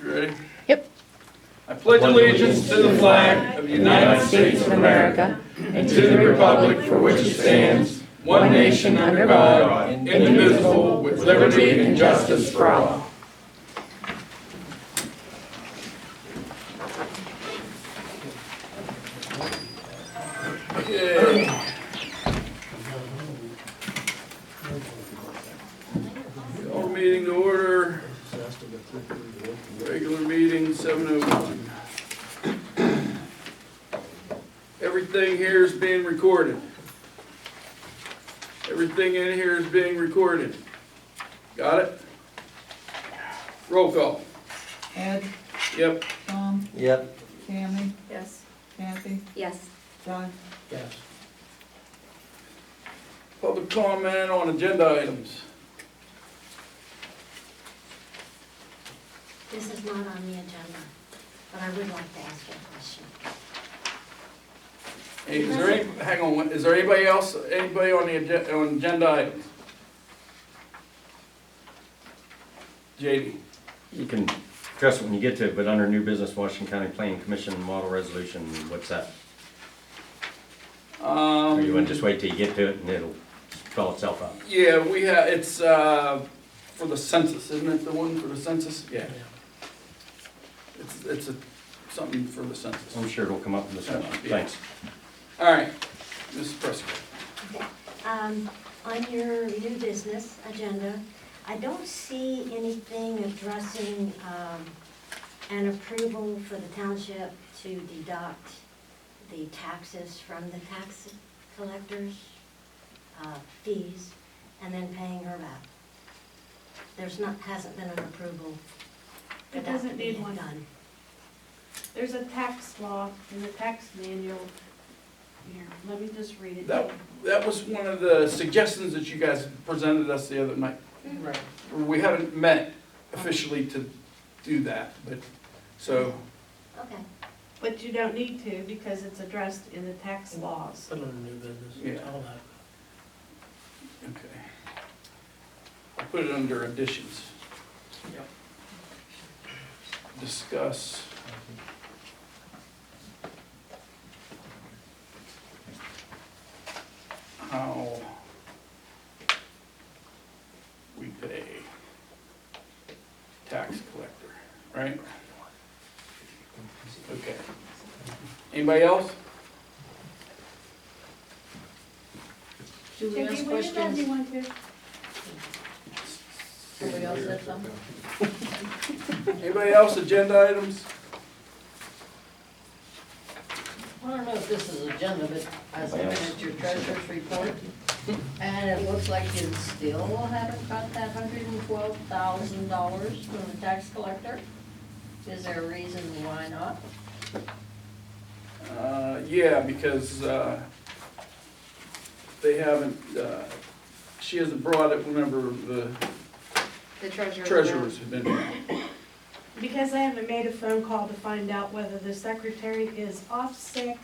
Ready? Yep. I pledge allegiance to the flag of the United States of America and to the republic for which it stands, one nation under God, indivisible, with liberty and justice for all. Okay. Call meeting to order. Regular meeting, 7:01. Everything here is being recorded. Everything in here is being recorded. Got it? Roll call. Ed, Yep. Tom, Yep. Tammy, Yes. Kathy, Yes. John. Yes. Public comment on agenda items. This is not on the agenda, but I would like to ask you a question. Hey, is there any, hang on, is there anybody else, anybody on the on agenda items? JD. You can address it when you get to it, but under new business, Washington County Planning Commission model resolution, what's that? Or you want to just wait till you get to it and it'll spell itself out? Yeah, we have, it's, for the census, isn't it, the one for the census? Yeah. It's something for the census. I'm sure it'll come up in this one. Yeah. Thanks. All right, Mrs. Prescott. Okay. On your new business agenda, I don't see anything addressing an approval for the township to deduct the taxes from the tax collector's fees and then paying her back. Hasn't been an approval. for It that doesn't to be need one. done. There's a tax law in the tax manual. Here, let me just read it. That was one of the suggestions that you guys presented us the other night. Right. We haven't met officially to do that, but, so, Okay. But you don't need to because it's addressed in the tax laws. Put it on new business. Yeah. All that. okay. I'll put it under additions. Yep. Discuss. How we pay tax collector, right? Okay. Anybody else? Do we ask Vicky, will you let questions? me one too? Somebody else said something? Anybody else, agenda items? I don't know if this is agenda, but I was looking at your treasurer's report, and it looks like you still haven't got that $112,000 from the tax collector. Is there a reason why not? Yeah, because, they haven't, she hasn't brought it whenever the The treasurer. treasurers have been here. Because I haven't made a phone call to find out whether the secretary is off sick,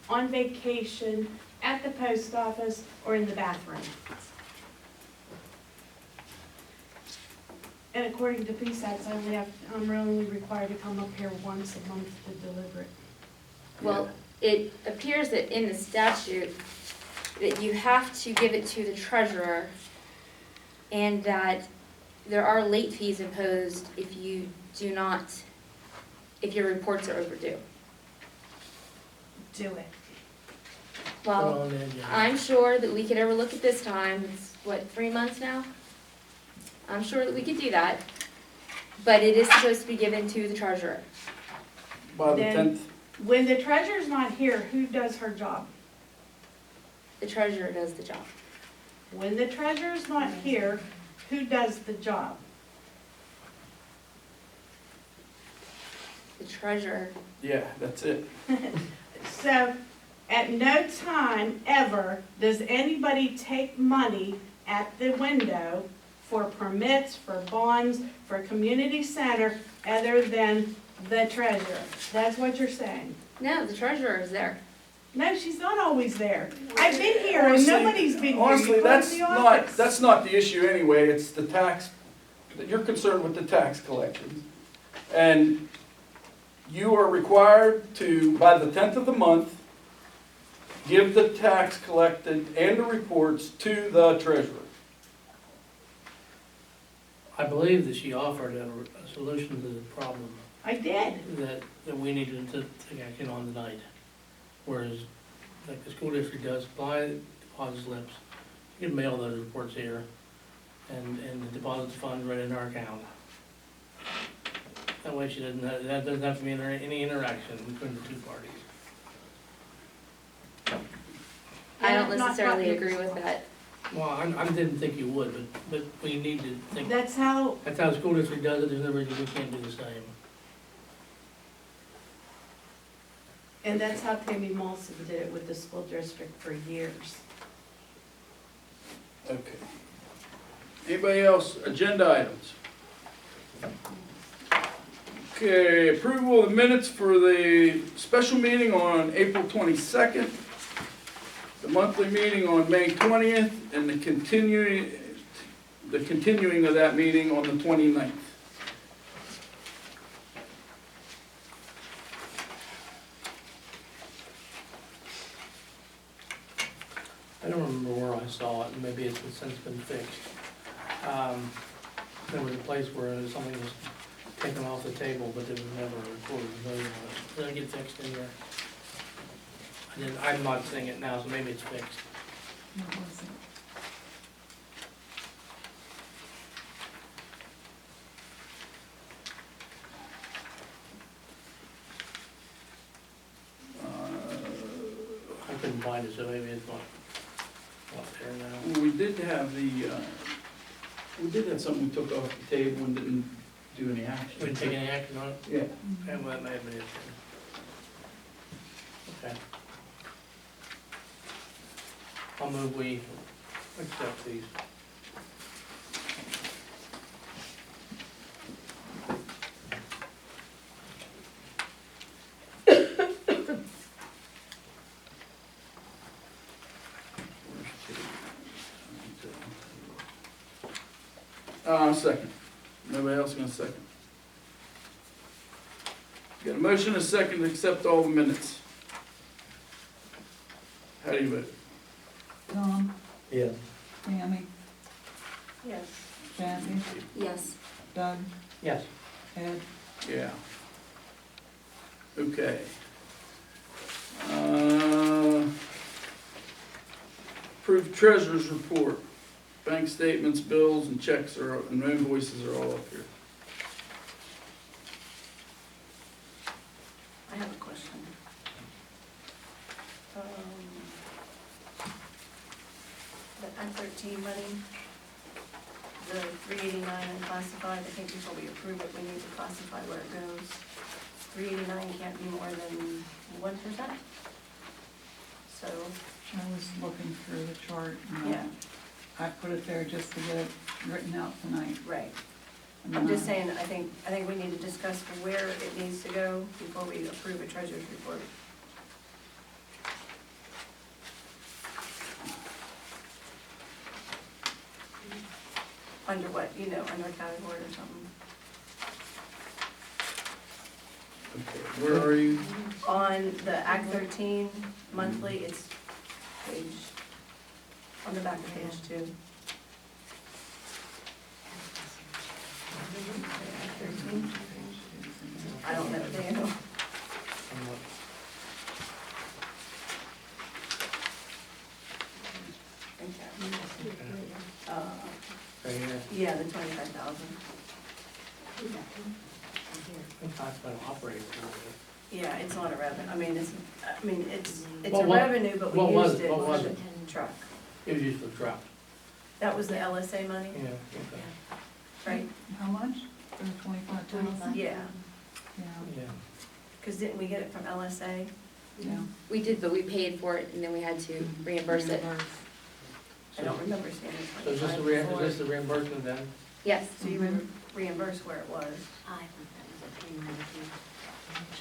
on vacation, at the post office, or in the bathroom. And according to PSATs, I'm only required to come up here once a month to deliver it. Well, it appears that in the statute that you have to give it to the treasurer and that there are late fees imposed if you do not, if your reports are overdue. Do it. Put Well, on the agenda. I'm sure that we could ever look at this time, it's what, 3 months now? I'm sure that we could do that, but it is supposed to be given to the treasurer. By the Then- 10th, When the treasurer's not here, who does her job? The treasurer does the job. When the treasurer's not here, who does the job? The treasurer, yeah, that's it. So, at no time ever does anybody take money at the window for permits, for bonds, for community center, other than the treasurer. That's what you're saying. no, the treasurer is there. No, she's not always there. I've been here and Honestly- nobody's been here. Honestly, You that's closed the not, office. that's not the issue anyway, it's the tax, you're concerned with the tax collections. And you are required to, by the 10th of the month, give the tax collected and the reports to the treasurer. I believe that she offered a solution to the problem I did. that we needed to take action on tonight. Whereas, like the school district does, supply deposit slips, you can mail those reports here, and the deposit funds right in our account. That way she doesn't, that doesn't have to be any interaction between the two parties. I don't Yeah, not necessarily what agree you- with that. Well, I didn't think you would, but we need to think, That's how, that's how the school district does it, there's no reason we can't do the same. and that's how Tammy Molson did it with the school district for years. Okay. Anybody else, agenda items? Okay, approval of the minutes for the special meeting on April 22nd, the monthly meeting on May 20th, and the continuing of that meeting on the 29th. I don't remember where I saw it, and maybe it's since been fixed. There was a place where something was taken off the table, but there was never a recorded vote on it. Did I get fixed in there? I'm not seeing it now, so maybe it's fixed. I couldn't find it, so maybe it's not there now. We did have something we took off the table and didn't do any action. We didn't take any action on it? Yeah. And that may have been it then. Okay. I'll move we accept these. Second. Nobody else gonna second? Got a motion and a second to accept all the minutes. How do you vote? Tom, Yes. Tammy, Yes. Kathy, Yes. Doug, Yes. Ed, Yeah. Okay. Approved treasurer's report. Bank statements, bills, and checks and invoices are all up here. I have a question. The Act 13 money, the 389 unclassified, I think before we approve it, we need to classify where it goes. 389 can't be more than 1%. So, I was looking through the chart and yeah, I put it there just to get it written out tonight. right. And I'm then just saying, I think we need to discuss where it needs to go before we approve a treasurer's report. Under what, under a category or something. Okay, where are you? On the Act 13 monthly, it's on the back of page 2. Act 13? I don't know, Daniel. Right here. Yeah, the 25,000. It talks about operating. Yeah, it's not a revenue, it's What a was- revenue, but what we was used it? it What for was the it? truck. It was used for the truck. That was the LSA money, Yeah, okay. right? How much? For the 25,000? Yeah, Yeah, Yeah. because didn't we get it from LSA? yeah. We did, but we paid for it and then we had to reimburse it. I don't remember seeing it. So is this the is this the reimbursement then? Yes. So you would reimburse where it was. I think that was a three ninety.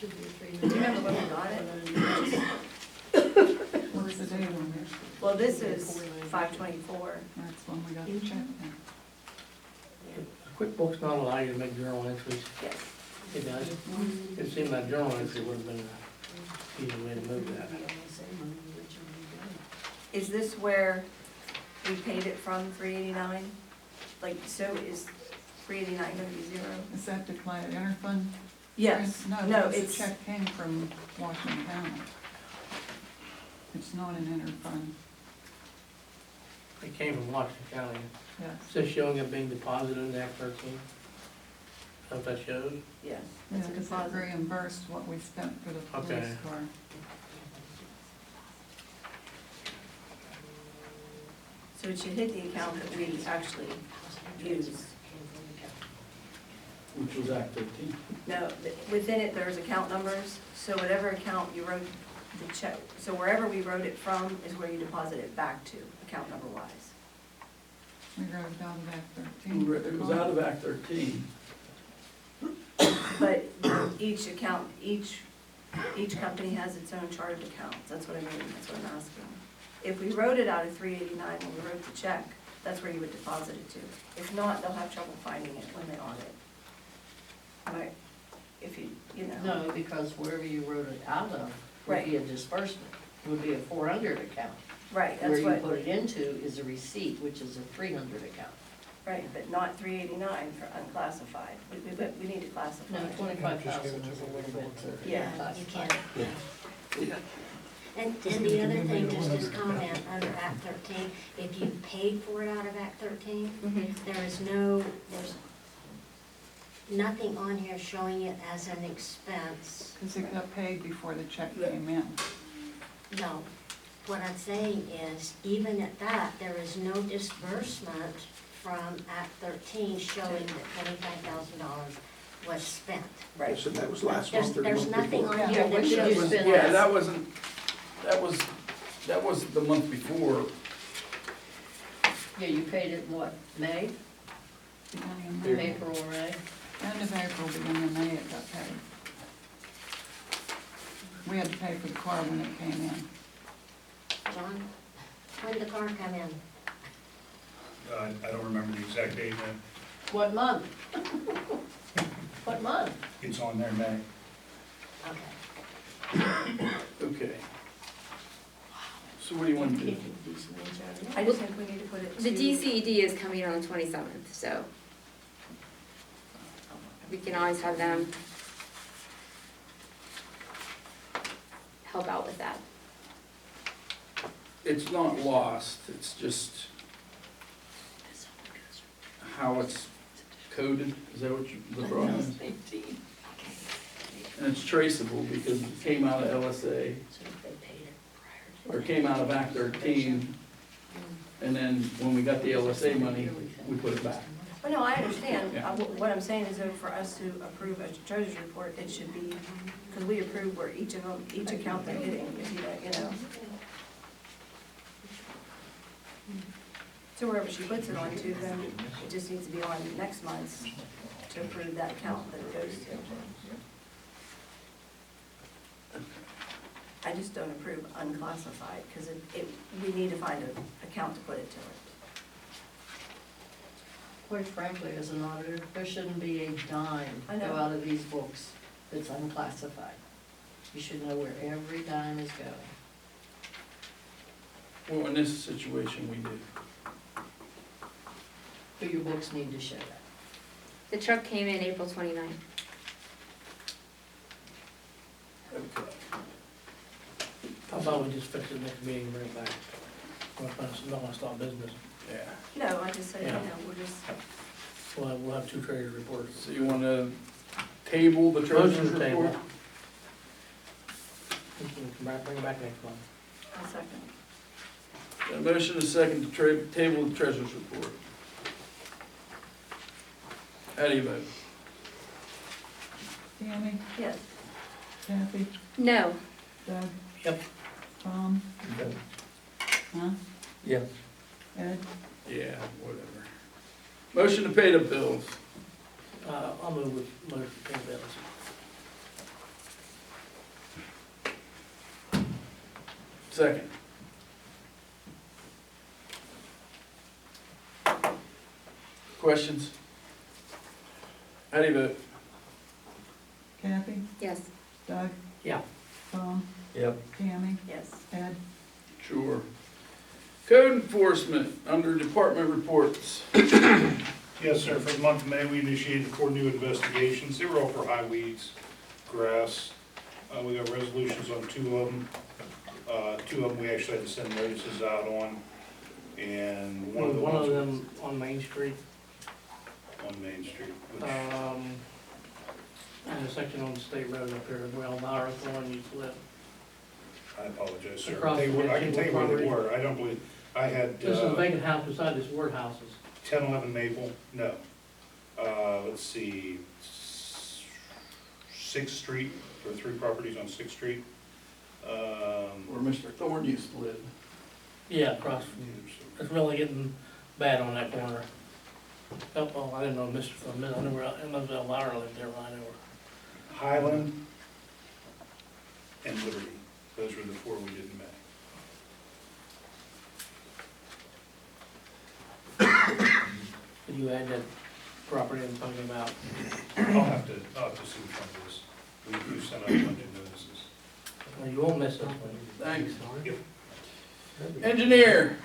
Do you remember when we got it? What's the date on this? Well, this is 5/24. That's when we got the check then. QuickBooks not allow you to make journal entries. Yes. It does. It seemed like journal entry would have been an easy way to move that. Is this where we paid it from, 389? Like, so is 389 gonna be zero? Is that declared interfund? Yes, No, no, because the it's, check came from Washington County. It's not an interfund, It came from Washington County. yes. Is this showing it being deposited in Act 13? Is that what that shows? yes, Yeah, it's a because it deposit. reimbursed what we spent for the police Okay. car. So it should hit the account that we actually used. Which was Act 13. No, within it, there's account numbers, so whatever account you wrote the check, so wherever we wrote it from is where you deposit it back to, account number wise. We wrote it out of Act 13. It was out of Act 13. But each account, each company has its own charge accounts, that's what I mean, that's what I'm asking. If we wrote it out of 389 when we wrote the check, that's where you would deposit it to. If not, they'll have trouble finding it when they audit. Right, if you know. No, because wherever you wrote it out of would be a disbursement, would be a 400 account. Right, Where that's you what, put it into is a receipt, which is a 300 account. right, but not 389 for unclassified. We need to classify. No, 25,000 is a little bit. Yeah. You can't. And the other thing, just as comment, under Act 13, if you paid for it out of Act 13, Mhm. there's nothing on here showing it as an expense. Because it got paid before the check came in. No. What I'm saying is, even at that, there is no disbursement from Act 13 showing that $25,000 was spent. Right. So that was last There's, month or the there's month nothing before. on Yeah, here what that did you shows. spend? Yeah, that was the month before. Yeah, you paid it in what, May? Beginning of May. April or May? End of April, beginning of May, it got paid. We had to pay for the car when it came in. John, when did the car come in? I don't remember the exact date, but What month? What month? it's on there, May. Okay. Okay. So what do you want to do? I just think we need to put it to. The DCED is coming on the 27th, so we can always have them help out with that. It's not lost, it's just how it's coded, is that what the problem is? And it's traceable because it came out of LSA, So if they paid it prior to. or came out of Act 13, and then when we got the LSA money, we put it back. Well, no, I understand. Yeah. What I'm saying is though, for us to approve a treasurer's report, it should be, because we approve where each of them, each account they're hitting, if you don't, you know. So wherever she puts it on to, then it just needs to be on next month's to approve that account that it goes to. I just don't approve unclassified, because we need to find an account to put it to it. Quite frankly, as an auditor, there shouldn't be a dime I know. go out of these books that's unclassified. You should know where every dime is going. Well, in this situation, we do. But your books need to show that. The truck came in April 29th. Okay. How about we just fix it next meeting and bring it back? We're not gonna stop business. Yeah. No, I just said, Yeah. we'll just, We'll have two treasurer's reports. So you want to table the treasurer's Motion to table. report? We can come back, bring it back next month. a second. A motion is second to table the treasurer's report. How do you vote? Tammy, Yes. Kathy, No, Doug? Yep. Tom? Huh? Yeah. Ed? Yeah, whatever. Motion to pay the bills. I'll move with motion to pay bills. Second. Questions? How do you vote? Kathy, Yes. Doug, Yeah. Tom, Yep. Tammy, Yes. Ed. Sure. Code enforcement, under department reports. Yes, sir, for the month of May, we initiated 4 new investigations. They were all for high weeds, grass. We got resolutions on 2 of them. 2 of them we actually had to send notices out on. And one of the One ones of them on Main Street, on Main Street, which, and a section on the state road up here, where Marathon used to live. I apologize, sir. Across I from can tell you where they Maple were. I don't believe, I had This is a vacant house beside this ward houses. 1011 Maple, no. Let's see, 6th Street, there were 3 properties on 6th Street. Where Mr. Thorne used to live. Yeah, across from, it's really getting bad on that corner. Oh, I didn't know Mr. From, I knew where, I know Elvira lived there, I know her. Highland and Liberty, those were the 4 we did in May. Could you add that property I'm talking about? I'll have to see which one it is. We've sent out a bunch of notices. Well, you won't miss this one. Thanks. Yep. Engineer.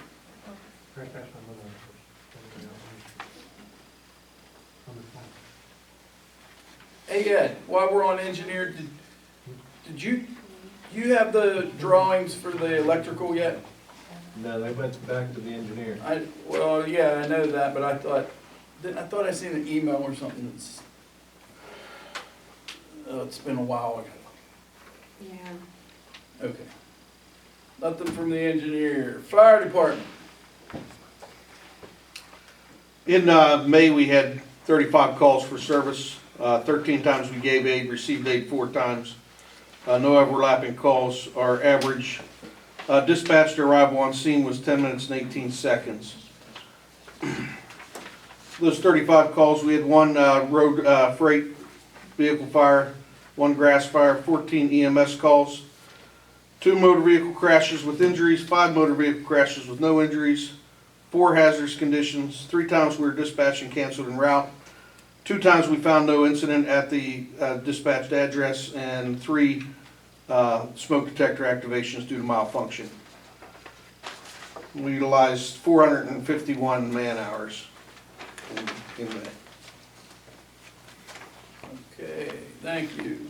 Hey Ed, while we're on engineer, did you have the drawings for the electrical yet? No, they went back to the engineer. Well, yeah, I know that, but I thought I seen an email or something that's, it's been a while ago. Yeah. Okay. Nothing from the engineer. Fire department. In May, we had 35 calls for service. 13 times we gave aid, received aid 4 times. No overlapping calls. Our average dispatched arrival on scene was 10 minutes and 18 seconds. Those 35 calls, we had 1 road freight vehicle fire, 1 grass fire, 14 EMS calls, 2 motor vehicle crashes with injuries, 5 motor vehicle crashes with no injuries, 4 hazardous conditions, 3 times we were dispatched and canceled en route, 2 times we found no incident at the dispatched address, and 3 smoke detector activations due to malfunction. We utilized 451 man hours in May. Okay, thank you.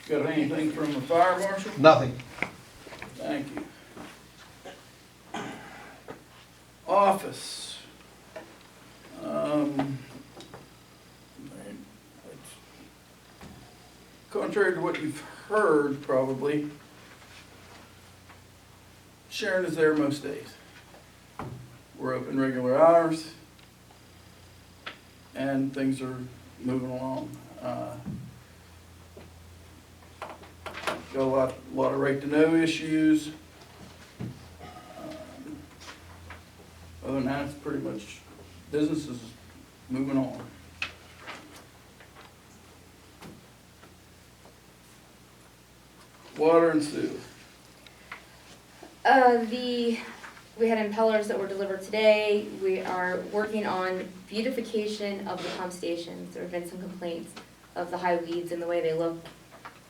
Got anything from the fire marshal? Nothing. Thank you. Office. Contrary to what you've heard, probably, Sharon is there most days. We're open regular hours, and things are moving along. Got a lot of right to know issues. Other than that, it's pretty much business is moving on. Water and sewer. We had impellers that were delivered today. We are working on beautification of the pump stations. There have been some complaints of the high weeds and the way they look.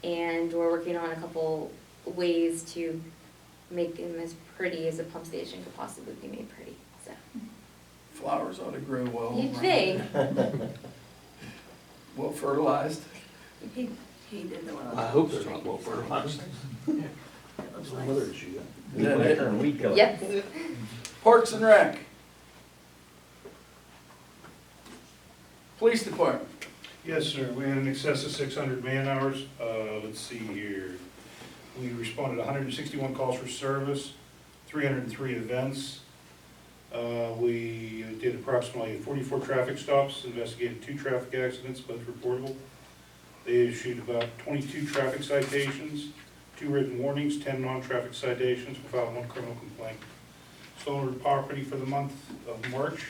And we're working on a couple ways to make them as pretty as a pump station could possibly be made pretty, so. Flowers ought to grow well. You'd around think. there. Well fertilized. He did the one on. I hope they're not well fertilized. It looks nice. Mother issue. Is that it? Turn weed killer. Yep. Parks and Rec. Police Department. Yes, sir, we had in excess of 600 man hours. Let's see here. We responded to 161 calls for service, 303 events. We did approximately 44 traffic stops, investigated 2 traffic accidents, both reportable. They issued about 22 traffic citations, 2 written warnings, 10 non-traffic citations, we filed 1 criminal complaint. Stolen property for the month of March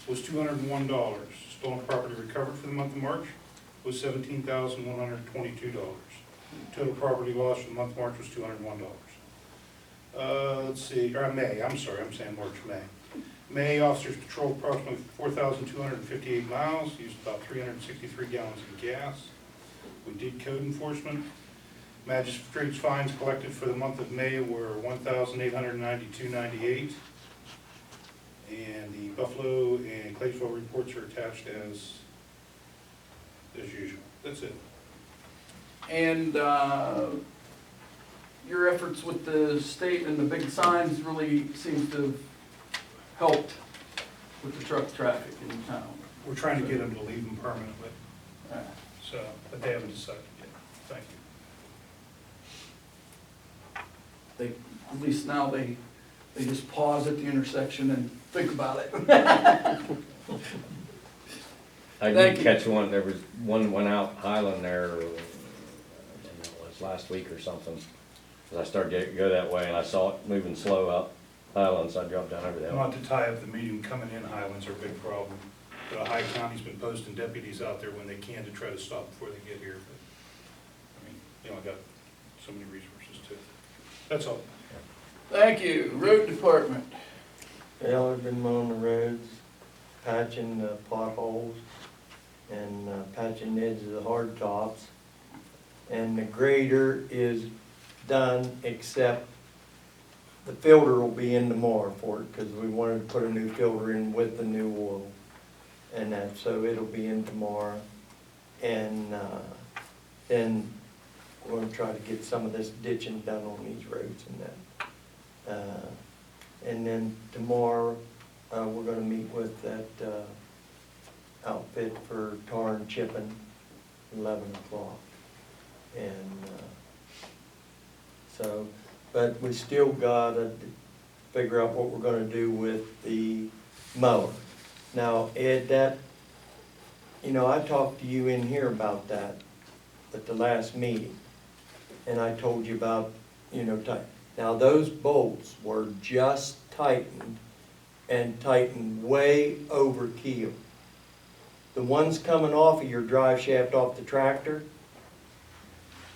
was $201. Stolen property recovered for the month of March was $17,122. Total property loss for the month of March was $201. Let's see, or May, I'm sorry, I'm saying March, May. May, officers patrolled approximately 4,258 miles, used about 363 gallons of gas. We did code enforcement. Magistrate's fines collected for the month of May were $1,892.98. And the Buffalo and Claysville reports are attached as usual. That's it. And your efforts with the state and the big signs really seems to have helped with the truck traffic in town. We're trying to get them to leave them permanently, Uh, so, but they haven't decided yet. Thank you. At least now they just pause at the intersection and think about it. I Thank did you. catch one, there was one went out Highland there, I don't know, it was last week or something. 'Cause I started to go that way and I saw it moving slow up Highland, so I dropped down over there. Not to tie up the meeting, coming in Highlands are a big problem. But High County's been posting deputies out there when they can to try to stop before they get here. But I mean, they only got so many resources too. That's all. Thank you. Road Department. Well, I've been mowing the roads, patching the potholes, and patching the edges of the hard tops. And the grader is done, except the filter will be in tomorrow for it, because we wanted to put a new filter in with the new oil. And that, so it'll be in tomorrow. And then we're gonna try to get some of this ditching done on these roads and that. And then tomorrow, we're gonna meet with that outfit for tar and chipping, 11 o'clock. And so, but we still gotta figure out what we're gonna do with the mower. Now, Ed, that, you know, I talked to you in here about that at the last meeting. And I told you about, you know, now those bolts were just tightened and tightened way over keel. The ones coming off of your drive shaft off the tractor,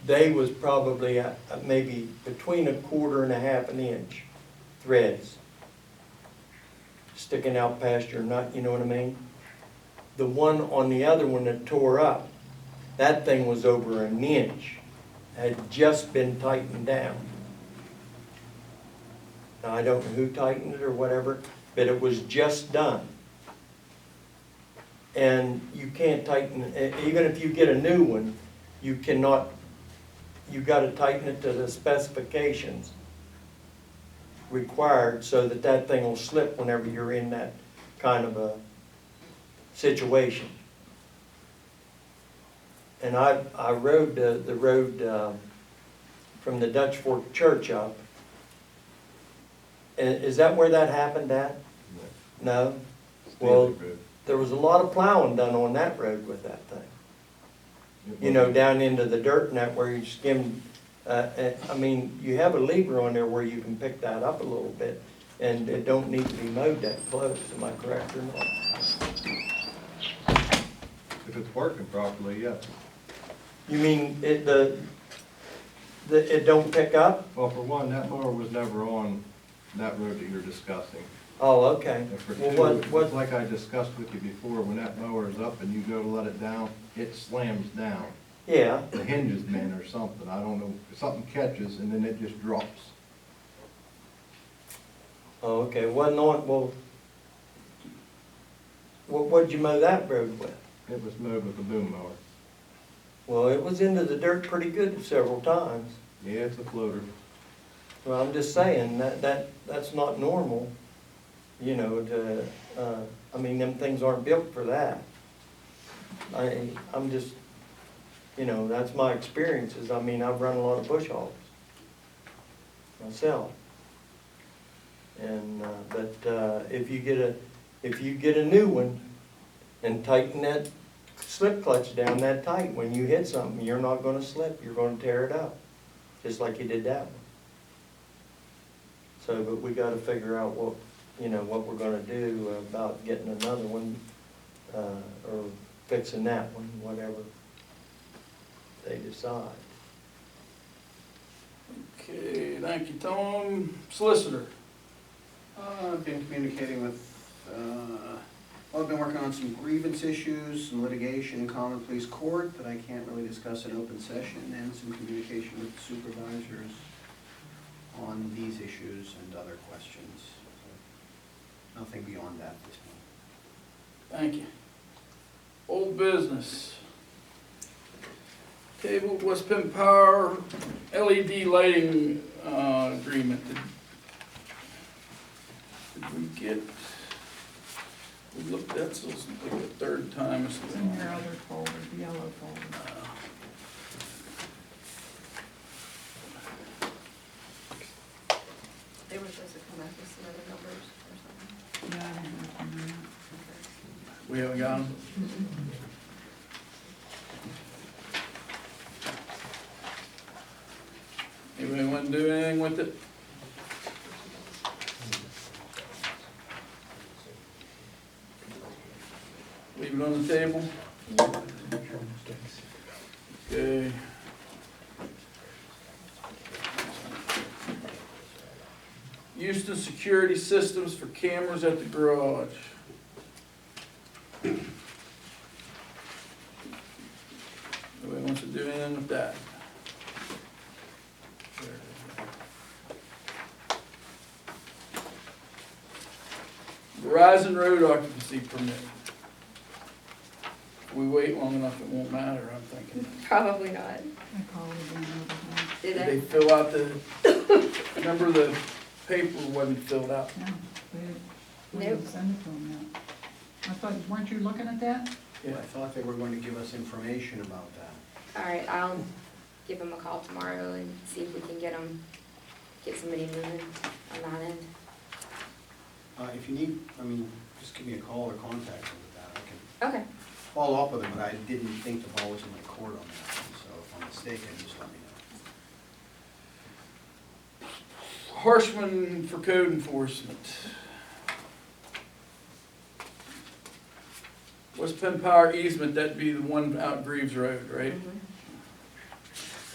they was probably maybe between 1/4 and 1/2 inch threads sticking out past your nut, you know what I mean? The one on the other one that tore up, that thing was over 1 inch, had just been tightened down. Now, I don't know who tightened it or whatever, but it was just done. And you can't tighten, even if you get a new one, you cannot, you gotta tighten it to the specifications required so that that thing will slip whenever you're in that kind of a situation. And I rode the road from the Dutch Fork Church up. Is that where that happened at? No? Well, there was a lot of plowing done on that road with that thing. You know, down into the dirt and that where you skim, I mean, you have a lever on there where you can pick that up a little bit, and it don't need to be mowed that close, am I correct or not? If it's working properly, yes. You mean it don't pick up? Well, for one, that mower was never on that road that you're discussing. Oh, okay. And for Well, two, what, like I discussed with you before, when that mower is up and you go to let it down, it slams down. yeah, The hinge is bent or something, I don't know, something catches and then it just drops. oh, okay, wasn't on, well, what'd you mow that road with? It was mowed with a boom mower. Well, it was into the dirt pretty good several times. Yeah, it's a floater. Well, I'm just saying, that's not normal, you know, I mean, them things aren't built for that. I'm just, you know, that's my experiences. I mean, I've run a lot of bush hogs myself. And, but, if you get a new one and tighten that slip clutch down that tight, when you hit something, you're not gonna slip, you're gonna tear it up, just like you did that one. So, but we gotta figure out what, you know, what we're gonna do about getting another one, or fixing that one, whatever they decide. Okay, thank you, Tom. Solicitor. I've been communicating with Well, I've been working on some grievance issues, some litigation in common police court that I can't really discuss in open session, and some communication with supervisors on these issues and other questions. So, nothing beyond that at this point. Thank you. Old business. Table West Penn Power LED lighting agreement. Did we get, we looked at this like the third time. It's in your other folder, the yellow folder. They were supposed to come up with some other numbers or something. Yeah, I haven't heard from them We haven't got them? Anybody want to do anything with it? Leave it on the table? Okay. Use of security systems for cameras at the garage. Nobody wants to do anything with that? Verizon road occupancy permit. If we wait long enough, it won't matter, I'm thinking. Probably not. yet. I called again overnight. Did Did they? they fill out the, remember the paper wasn't filled out? No, we Nope. didn't send it to them yet. I thought, weren't you looking at that? I thought they were going to give us information about that. All right, I'll give them a call tomorrow and see if we can get somebody moving on that end. If you need, just give me a call or contact me with that. I can Okay. follow up with them, but I didn't think the ball was in my court on that one, so if I'm mistaken, just let me know. Harshman for code enforcement. West Penn Power easement, that'd be the one out Greaves Road, right? Mhm.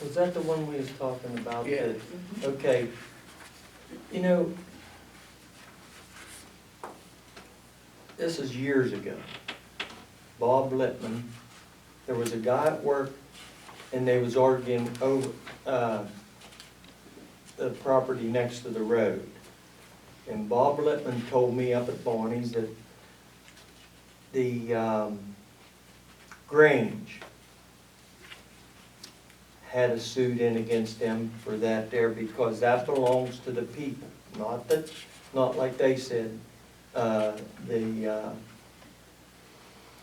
Was that the one we was talking about? Yeah. that- Mhm. Okay, you know, this is years ago. Bob Lippman, there was a guy at work and they was arguing over, the property next to the road. And Bob Lippman told me up at Barney's that the, Grange had a suit in against them for that there because that belongs to the people, not like they said, the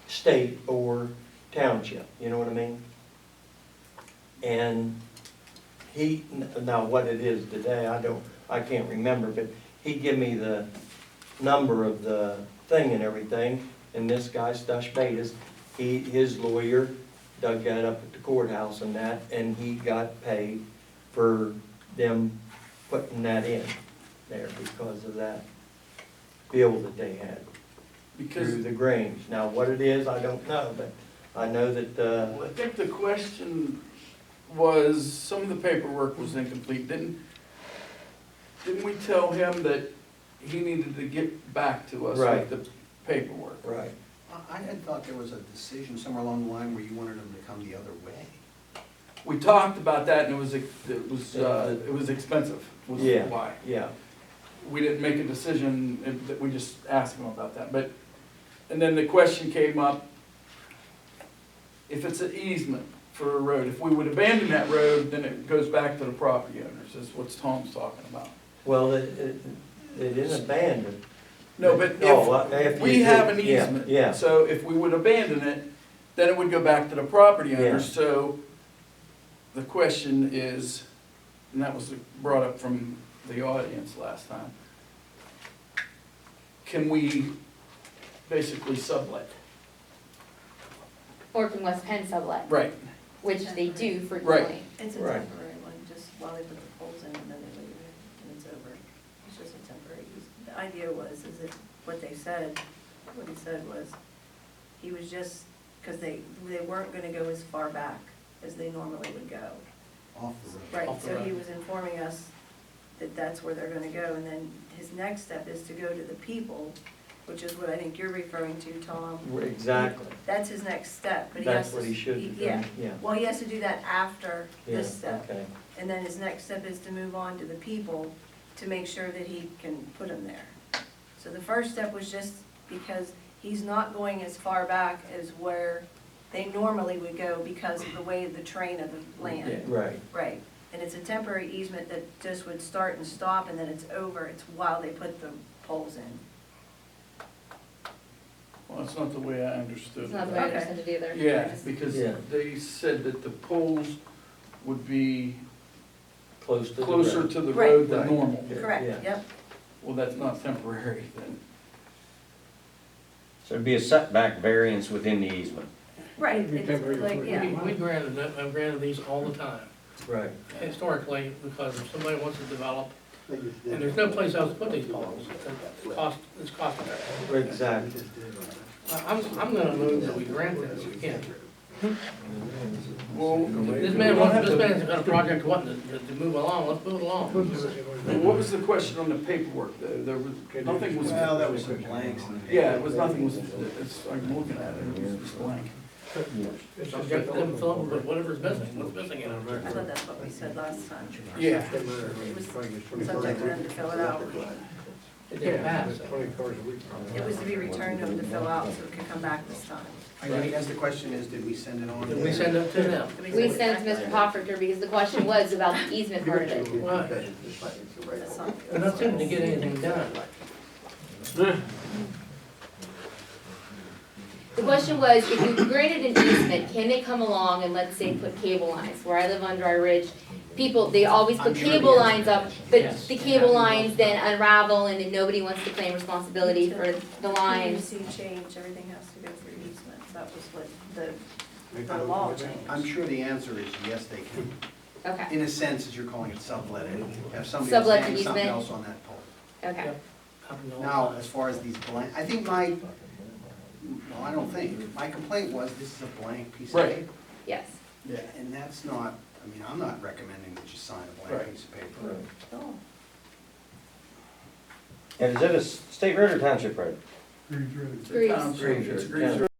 state or township, you know what I mean? And he, now what it is today, I can't remember, but he give me the number of the thing and everything, and this guy, Stush Betas, his lawyer dug that up at the courthouse and that, and he got paid for them putting that in there because of that bill that they had Because, through the Grange. Now, what it is, I don't know, but I know that, well, I think the question was, some of the paperwork was incomplete. Didn't we tell him that he needed to get back to us Right. with the paperwork? right. I had thought there was a decision somewhere along the line where you wanted them to come the other way. We talked about that and it was expensive, was Yeah. why. Yeah, We didn't make a decision, that we just asked him about that, but, and then the question came up, if it's an easement for a road, if we would abandon that road, then it goes back to the property owners, is what Tom's talking about. well, it isn't abandoned. No, but Oh, if if we you have did- an yeah, easement, yeah. so if we would abandon it, then it would go back to the property Yeah. owners, so the question is, and that was brought up from the audience last time, can we basically sublet? Or can West Penn sublet, Right. which they do frequently. It's a Right. temporary one, just while they put the poles in and then they leave it and it's over. It's just a temporary use. The idea was, is that what he said was, he was just, because they weren't gonna go as far back as they normally would go. Off the road. Right, Off the so he road. was informing us that that's where they're gonna go, and then his next step is to go to the people which is what I think you're referring to, Tom. Exactly. That's his next step, but he has That's to. what he should have Yeah, done, yeah. well, he has to do that after Yeah, this step. okay. And then his next step is to move on to the people to make sure that he can put them there. So the first step was just because he's not going as far back as where they normally would go because of the way of the train of the land. Right. Right, and it's a temporary easement that just would start and stop, and then it's over, it's while they put the poles in. Well, that's not the way I understood It's it. not the way I understand it either. Yeah, because Yeah. they said that the poles would be Close to the closer road. to the Right. road than Right. normal. Correct, Yeah. yep, Well, that's not temporary then. So it'd be a setback variance within the easement. right, it's like, yeah. We granted, I've granted these all the time, Right. historically, because if somebody wants to develop, and there's no place else to put these poles, it's cost effective. Exactly. I'm gonna move that we grant this again. Well, This man's got a project wanting to move along, let's move it along. what was the question on the paperwork? There was, nothing was. Well, that was some blanks. Yeah, it was nothing was, it's, I'm looking at it, it was just blank. Subject them to fill in with whatever's missing, what's missing in it. I thought that's what we said last time. Yeah. It was subject to them to fill it out. It didn't pass. It was to be returned to them to fill out, so it could come back this time. I guess the question is, did we send it on? Did we send it to them? We sent it to Mr. Hofferter because the question was about the easement part of it. Right. That's not- We're not seeming to get anything done. The question was, if you granted an easement, can they come along and let's say put cable lines? Where I live on Dry Ridge, people, they always put I'm sure cable the lines up, but the cable lines then unravel and then nobody wants to claim responsibility for the lines. PUC change, everything has to go through easements, that was what the law changed. I'm sure the answer is yes, they can. Okay, In a sense, as you're calling it subletting, have somebody Sublet saying the something easement. else on that pole. okay. Now, as far as these blank, I think well, I don't think, my complaint was this is a blank piece of Right. paper. Yes. Yeah, and that's not, I mean, I'm not recommending that you sign a blank Right. piece of paper. Oh. And is it a state road or township road? Grease. Township, it's a grease road.